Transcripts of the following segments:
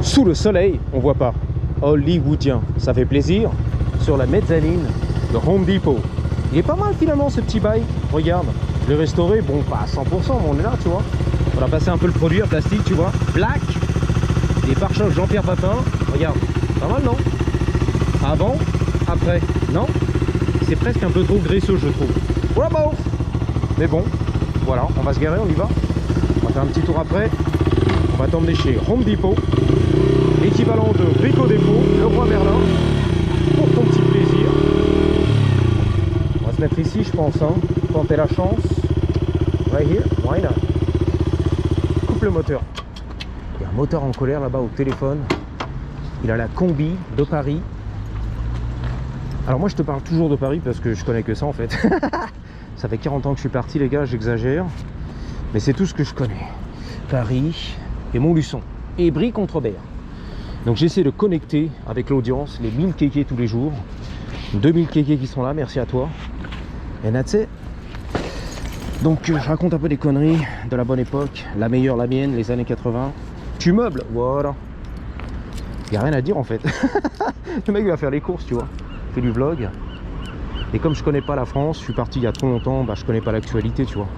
sous le soleil, on voit pas. Hollywoodien, ça fait plaisir. Sur la mezzanine de Home Depot. Il est pas mal finalement ce petit bail. Regarde, je l'ai restauré, bon pas à 100%, mais on est là, tu vois. On a passé un peu le produit en plastique, tu vois. Black, des pare-chocs Jean-Pierre Papin. Regarde, pas mal non? Avant, après, non? C'est presque un peu trop graisseux, je trouve. Bravo! Mais bon, voilà, on va se garer, on y va. On va faire un petit tour après. On va t'emmener chez Home Depot, l'équivalent de Brico Dépôt, le Roi Merlin, pour ton petit plaisir. On va se mettre ici, je pense, hein, tenter la chance. Right here, why not? Coupe le moteur. Il y a un moteur en colère là-bas au téléphone. Il a la combi de Paris. Alors moi je te parle toujours de Paris parce que je connais que ça en fait. Ça fait 40 ans que je suis parti les gars, j'exagère. Mais c'est tout ce que je connais. Paris et Montluçon. Et Brie-Contrebert. Donc j'essaie de connecter avec l'audience, les 1000 kékés tous les jours. 2000 kékés qui sont là, merci à toi. Et that's it. Donc je raconte un peu des conneries de la bonne époque. La meilleure, la mienne, les années 80. Tu meubles, voilà. Il n'y a rien à dire en fait. Le mec va faire les courses, tu vois. Fait du vlog. Et comme je connais pas la France, je suis parti il y a trop longtemps, bah, je connais pas l'actualité, tu vois.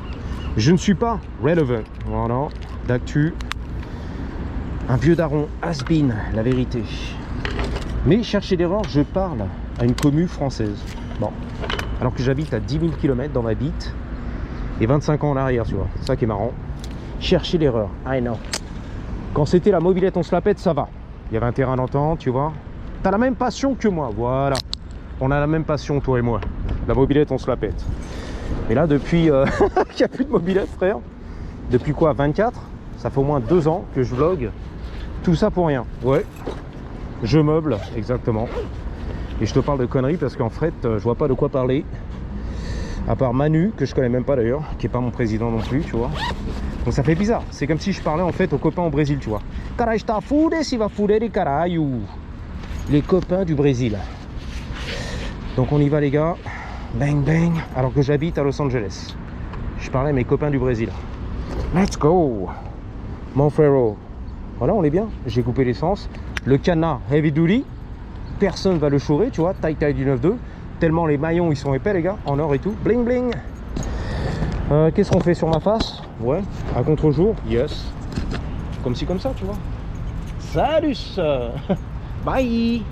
Je ne suis pas relevant, voilà, d'actu. Un vieux daron, has-been, la vérité. Mais chercher l'erreur, je parle à une commu française. Bon, alors que j'habite à 10 000 km dans ma bite et 25 ans en arrière, tu vois. C'est ça qui est marrant. Chercher l'erreur, I know. Quand c'était la mobilette, on se la pète, ça va. Il y avait un terrain d'entente, tu vois. T'as la même passion que moi, voilà. On a la même passion, toi et moi. La mobilette, on se la pète. Mais là, depuis qu'il n'y a plus de mobilette, frère. Depuis quoi, 24? Ça fait au moins 2 ans que je vlog. Tout ça pour rien. Ouais. Je meuble, exactement. Et je te parle de conneries parce qu'en fait, je vois pas de quoi parler. À part Manu, que je connais même pas d'ailleurs, qui est pas mon président non plus, tu vois. Donc ça fait bizarre. C'est comme si je parlais en fait aux copains au Brésil, tu vois. Carai, ta fude, si va fuder les carayou. Les copains du Brésil. Donc on y va les gars, bang bang, alors que j'habite à Los Angeles. Je parlais à mes copains du Brésil. Let's go, mon frérot. Voilà, on est bien, j'ai coupé l'essence. Le canard heavy duty, personne va le chourer, tu vois, taille du 9.2. Tellement les maillons ils sont épais les gars, en or et tout, bling bling. Qu'est-ce qu'on fait sur ma face? Ouais, à contre-jour, yes. Comme ci comme ça, tu vois. Salut. Bye.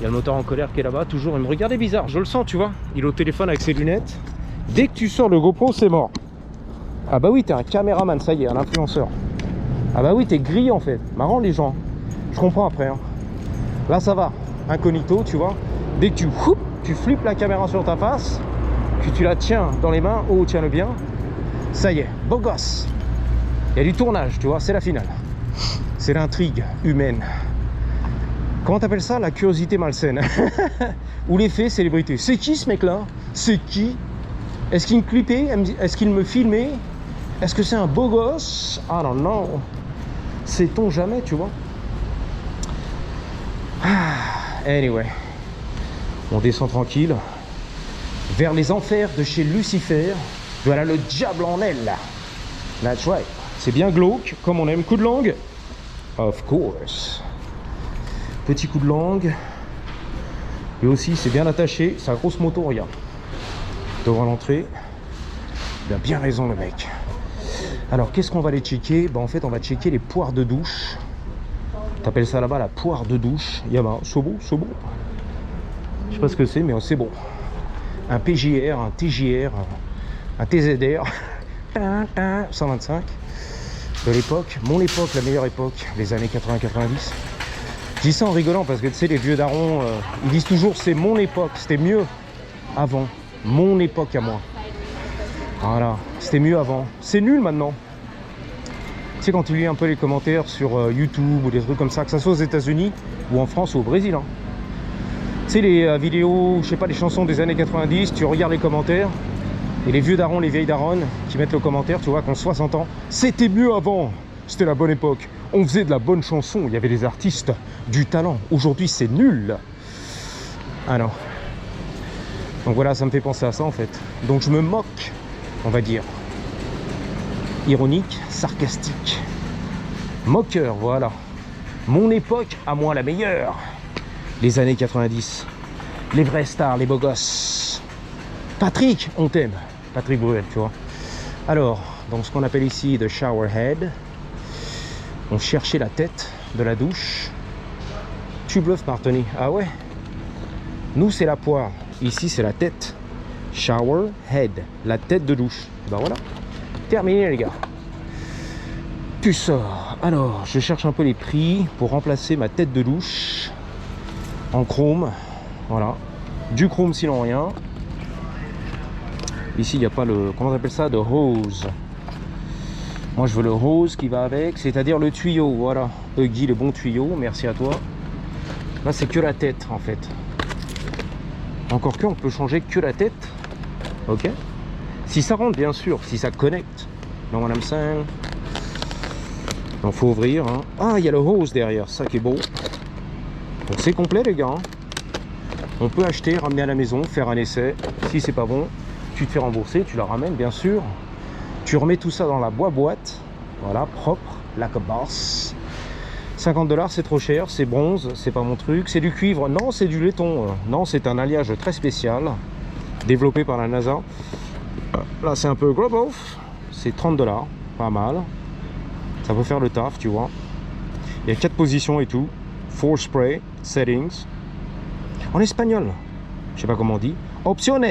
Il y a le moteur en colère qui est là-bas, toujours. Il me regardait bizarre, je le sens, tu vois. Il est au téléphone avec ses lunettes. Dès que tu sors le GoPro, c'est mort. Ah bah oui, t'es un caméraman, ça y est, un influenceur. Ah bah oui, t'es grillé en fait. Marrant les gens. Je comprends après. Hein. Là, ça va. Incognito, tu vois. Dès que tu flippes la caméra sur ta face, que tu la tiens dans les mains, oh, tiens-le bien. Ça y est, beau gosse. Il y a du tournage, tu vois, c'est la finale. C'est l'intrigue humaine. Comment t'appelles ça? La curiosité malsaine. Ou l'effet célébrité. C'est qui ce mec là? C'est qui? Est-ce qu'il me clippait? Est-ce qu'il me filmait? Est-ce que c'est un beau gosse? I don't know. Sait-on jamais, tu vois. Anyway. On descend tranquille. Vers les enfers de chez Lucifer. Voilà le diable en elle. That's right. C'est bien glauque, comme on aime. Coup de langue? Of course. Petit coup de langue. Et aussi, c'est bien attaché. Sa grosse moto, regarde. Devant l'entrée. Il a bien raison, le mec. Alors, qu'est-ce qu'on va aller checker? En fait, on va checker les poires de douche. T'appelles ça là-bas la poire de douche. Yamaha, c'est bon, c'est bon. Je sais pas ce que c'est, mais c'est bon. Un PJR, un TJR, un TZR. 125. De l'époque. Mon époque, la meilleure époque. Les années 80-90. Je dis ça en rigolant parce que tu sais, les vieux darons, ils disent toujours c'est mon époque, c'était mieux avant. Mon époque à moi. Voilà, c'était mieux avant. C'est nul maintenant. Tu sais, quand tu lis un peu les commentaires sur YouTube ou des trucs comme ça, que ça soit aux États-Unis ou en France ou au Brésil. Hein. Tu sais, les vidéos, je sais pas, les chansons des années 90, tu regardes les commentaires et les vieux darons, les vieilles daronnes qui mettent le commentaire, tu vois, qui ont 60 ans, c'était mieux avant. C'était la bonne époque. On faisait de la bonne chanson. Il y avait des artistes, du talent. Aujourd'hui, c'est nul. Ah non. Donc voilà, ça me fait penser à ça en fait. Donc je me moque, on va dire. Ironique, sarcastique. Moqueur, voilà. Mon époque, à moi la meilleure. Les années 90. Les vrais stars, les beaux gosses. Patrick, on t'aime. Patrick Bruel, tu vois. Alors, donc ce qu'on appelle ici the shower head. On cherchait la tête de la douche. Tu bluffes, Martoni. Ah ouais? Nous, c'est la poire. Ici, c'est la tête. Shower head. La tête de douche. Ben voilà. Terminé, les gars. Tu sors. Alors, je cherche un peu les prix pour remplacer ma tête de douche en chrome. Voilà. Du chrome sinon rien. Ici, il n'y a pas le... Comment on appelle ça? De hose. Moi, je veux le hose qui va avec, c'est-à-dire le tuyau. Voilà. Huggy, le bon tuyau. Merci à toi. Là, c'est que la tête, en fait. Encore que, on peut changer que la tête. Ok. Si ça rentre, bien sûr. Si ça connecte. Non, madame 5. Donc, faut ouvrir. Hein. Ah, il y a le hose derrière. Ça qui est beau. Donc, c'est complet, les gars. Hein. On peut acheter, ramener à la maison, faire un essai. Si c'est pas bon, tu te fais rembourser. Tu la ramènes, bien sûr. Tu remets tout ça dans la boîte. Voilà, propre. Like a boss. 50 $, c'est trop cher, c'est bronze, c'est pas mon truc. C'est du cuivre, non, c'est du laiton. Non, c'est un alliage très spécial, développé par la NASA. Là, c'est un peu global, c'est 30 $, pas mal. Ça peut faire le taf, tu vois. Il y a 4 positions et tout. 4 spray, settings. En espagnol, je sais pas comment on dit. Opciones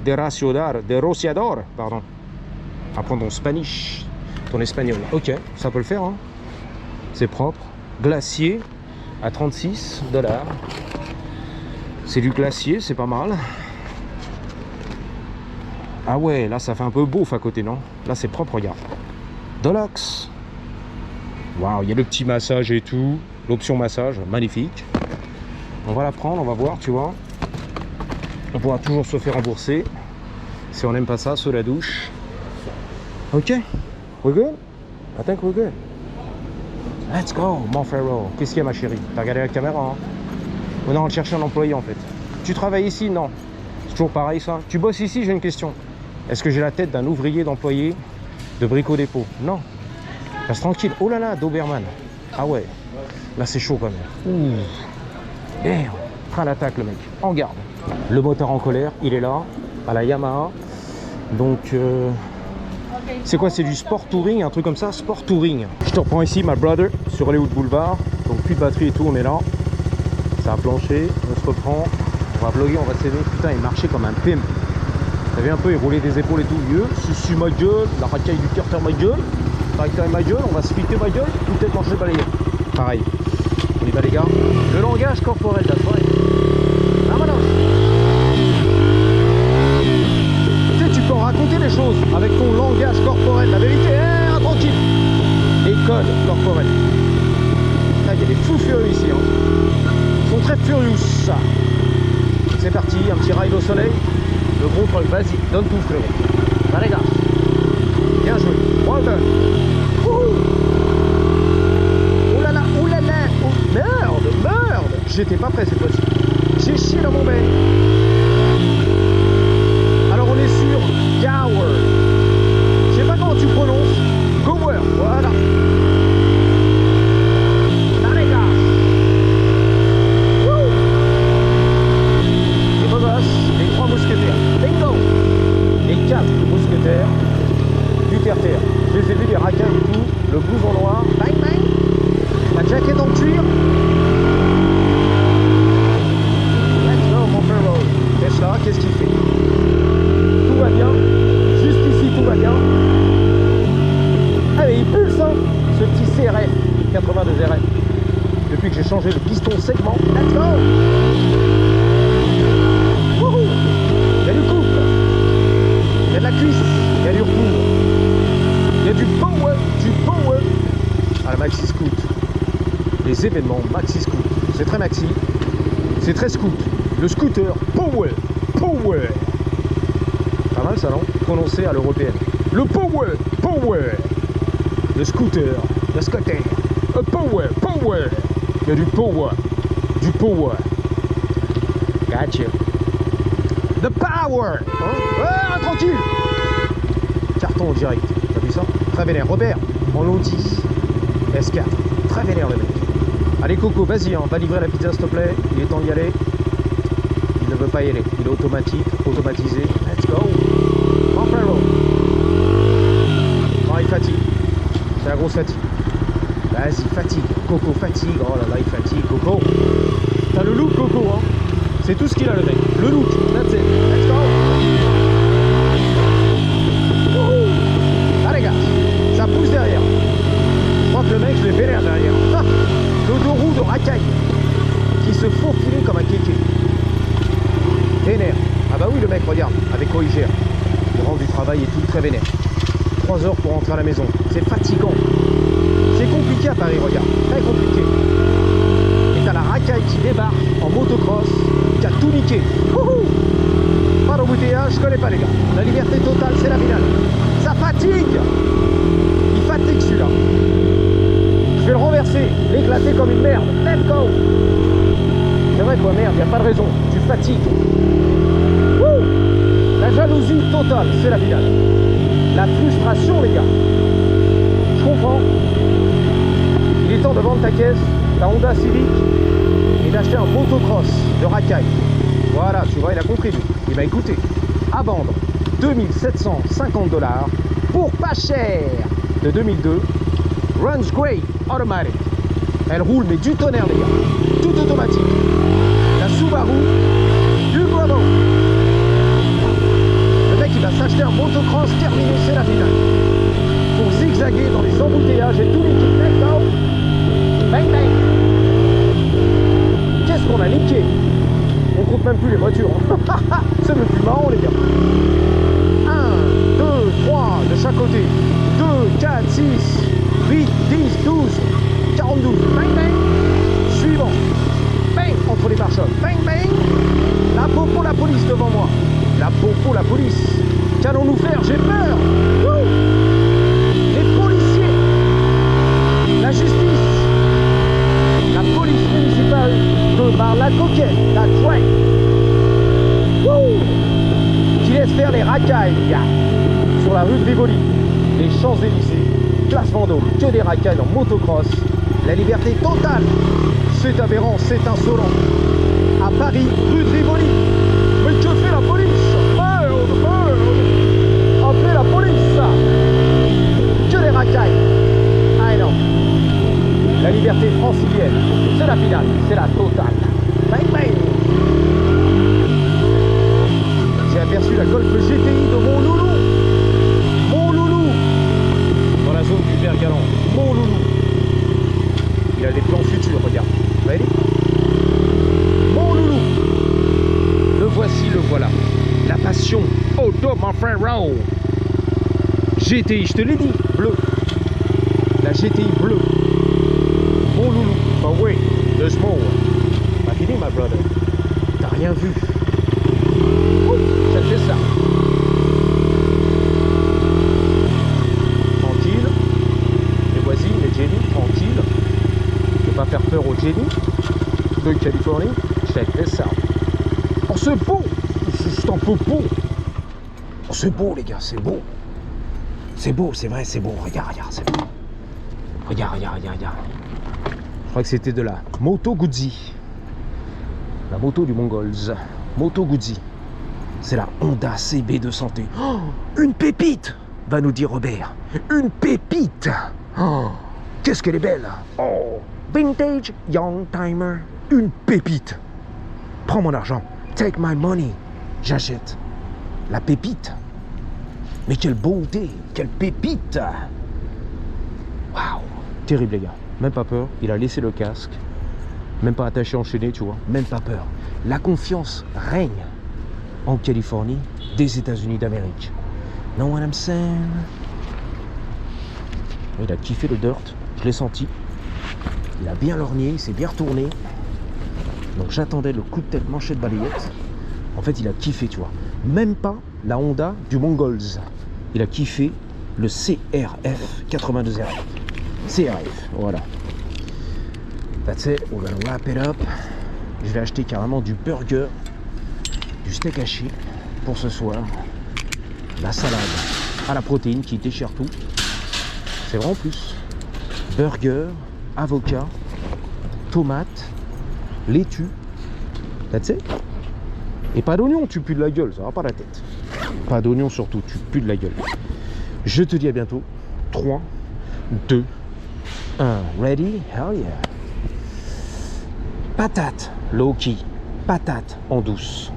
de rociador, pardon. Apprends ton spanish, ton espagnol. Ok, ça peut le faire, hein. C'est propre. Glacier à 36 $. C'est du glacier, c'est pas mal. Ah ouais, là ça fait un peu beauf à côté, non? Là c'est propre, regarde. Dolox. Waouh, il y a le petit massage et tout. L'option massage, magnifique. On va la prendre, on va voir, tu vois. On pourra toujours se faire rembourser. Si on n'aime pas ça, sous la douche. Ok, we're good? I think we're good. Let's go, Monferro. Qu'est-ce qu'il y a, ma chérie? T'as regardé la caméra, hein? Oh non, on cherche un employé, en fait. Tu travailles ici? Non. C'est toujours pareil, ça. Tu bosses ici? J'ai une question. Est-ce que j'ai la tête d'un ouvrier d'employé de Brico Dépôt? Non. Reste tranquille. Oh là là, Doberman. Ah ouais. Là, c'est chaud, quand même. Ouh. Merde. Prends l'attaque, le mec. En garde. Le moteur en colère, il est là, à la Yamaha. Donc... c'est quoi? C'est du sport touring, un truc comme ça? Sport touring. Je te reprends ici, my brother, sur Hollywood Boulevard. Donc plus de batterie et tout, on est là. Ça a planché, on se reprend. On va vlogger, on va s'aimer. Putain, il marchait comme un pimp. T'as vu un peu, il roulait des épaules et tout. Si ma gueule, la racaille du cœur ma gueule. Racaille ma gueule, on va se piquer ma gueule. Ou peut-être manger balayer. Pareil. On y va, les gars. Le langage corporel, t'as pas. Tu peux raconter les choses avec ton langage corporel. La vérité, tranquille. École corporelle. Là, il y a des fous furieux ici. Hein. Ils sont très furieux. C'est parti, un petit ride au soleil. Le gros truc, vas-y, donne tout, frérot. Allez, gars. Bien joué. Well done. Oh là là, oh là là. Oh, merde. J'étais pas prêt cette fois-ci. J'ai chié dans mon bain. Alors on est sur Gower. Je sais pas comment tu prononces. Gower, voilà. Là les gars. Wouh. Les beaux gosses, les 3 mousquetaires. Bingo. Les 4 mousquetaires du terre-terre. Je les ai vus, des raquins et tout. Le blouson noir. Bang bang. La jaquette en cuir. Let's go mon frérot. Tesla, qu'est-ce qu'il fait? Tout va bien, juste ici tout va bien. Allez, il pulse hein, ce petit CRF 82 RF. Depuis que j'ai changé le piston segment. Let's go. Wouhou. Il y a du couple, il y a de la cuisse, il y a du retour, il y a du power. Ah, la Maxi Scoot. Les événements Maxi Scoot. C'est très maxi, c'est très scoot. Le scooter power. Pas mal ça, non? Prononcé à l'européenne. Le power. Le scooter. Power. Il y a du power. Gotcha. The power. Hein? Ah, tranquille. Carton en direct. T'as vu ça? Très vénère. Robert, en Audi S4. Très vénère le mec. Allez Coco, vas-y, hein, va livrer la pizza s'il te plaît. Il est temps d'y aller. Il ne veut pas y aller. Il est automatique, automatisé. Let's go. Mon frérot. Oh, il fatigue. C'est la grosse fatigue. Vas-y, fatigue. Coco fatigue. Oh là là, il fatigue. Coco. T'as le look, Coco, hein. C'est tout ce qu'il a, le mec. Le look. That's it. Let's go. Allez, gars. Ça pousse derrière. Je crois que le mec, je l'ai vénère derrière. Ah, le dos roux de racaille qui se faufilait comme un kéké. Vénère. Ah bah oui, le mec, regarde. Avec quoi il gère. Il rentre du travail et tout, très vénère. 3 heures pour rentrer à la maison. C'est fatigant. C'est compliqué à Paris, regarde. Très compliqué. Et t'as la racaille qui débarque en motocross, qui a tout niqué. Wouhou! Pas d'embouteillage, je connais pas les gars. La liberté totale, c'est la finale. Ça fatigue! Il fatigue celui-là. Je vais le renverser, l'éclater comme une merde. Let's go! C'est vrai quoi, merde, y a pas de raison. Tu fatigues. Wouh! La jalousie totale, c'est la finale. La frustration, les gars. Je comprends. Il est temps de vendre ta caisse, ta Honda Civic, et d'acheter un motocross de racaille. Voilà, tu vois, il a compris lui. Il va écouter. À vendre 2750 $ pour pas cher. De 2002. Runs great, automatic. Elle roule, mais du tonnerre, les gars. Tout automatique. La Subaru du Bravo. Le mec, il va s'acheter un motocross terminé, c'est la finale. Pour zigzaguer dans les embouteillages et tout niquer. Let's go. Bang bang. Qu'est-ce qu'on a niqué? On compte même plus les voitures. C'est le plus marrant, les gars. 1, 2, 3 de chaque côté. 2, 4, 6, 8, 10, 12, 42. Bang bang. Suivant. Bang entre les pare-chocs. Bang bang. La popo, la police devant moi. La popo, la police. Qu'allons-nous faire? J'ai peur. Wouh. Les policiers. La justice. La police municipale de Bar-la-Coquette. That's right. Wouh. Qui laisse faire les racailles, les gars. Sur la rue de Rivoli. Les Champs-Élysées. Place Vendôme. Que des racailles en motocross. La liberté totale. C'est aberrant, c'est insolent. À Paris, rue de Rivoli. Mais que fait la police? Appelez la police. Que des racailles. Ah non. La liberté francilienne. C'est la finale, c'est la totale. Bang bang. J'ai aperçu la Golf GTI de mon loulou. Mon loulou. Dans la zone du vert galant. Mon loulou. Il a des plans futurs, regarde. Ready? Mon loulou. Le voici, le voilà. La passion. Auto, mon frère. GTI, je te l'ai dit. Bleu. La GTI bleue. Mon loulou. Bah oui, there's more. Pas fini, my brother. T'as rien vu. Ouh, ça fait ça. Tranquille. Les voisines, les Jenny, tranquille. Ne pas faire peur aux Jenny de Californie. Check this out. Oh, c'est beau. C'est un peu beau. Oh, c'est beau, les gars, c'est beau. C'est beau, c'est vrai, c'est beau. Regarde, regarde, c'est beau. Regarde, regarde, regarde, regarde. Je crois que c'était de la Moto Guzzi. La moto du Mongols. Moto Guzzi. C'est la Honda CB200T. Oh, une pépite, va nous dire Robert. Une pépite. Oh, qu'est-ce qu'elle est belle. Oh, vintage young timer. Une pépite. Prends mon argent. Take my money. J'achète. La pépite. Mais quelle beauté. Quelle pépite. Waouh. Terrible, les gars. Même pas peur. Il a laissé le casque. Même pas attaché, enchaîné, tu vois. Même pas peur. La confiance règne en Californie des États-Unis d'Amérique. Know what I'm saying? Il a kiffé le dirt. Je l'ai senti. Il a bien lorgné. Il s'est bien retourné. Donc j'attendais le coup de tête manchette balayette. En fait, il a kiffé, tu vois. Même pas la Honda du Mongols. Il a kiffé le CRF 82RF. CRF, voilà. That's it, we're gonna wrap it up. Je vais acheter carrément du burger, du steak haché pour ce soir. La salade à la protéine qui déchire tout. C'est vrai en plus. Burger, avocat tomate, laitue, that's it. Et pas d'oignon, tu pues de la gueule, ça va pas la tête. Pas d'oignon surtout, tu pues de la gueule. Je te dis à bientôt. 3, 2, 1. Ready? Hell yeah. Patate, low key. Patate en douce.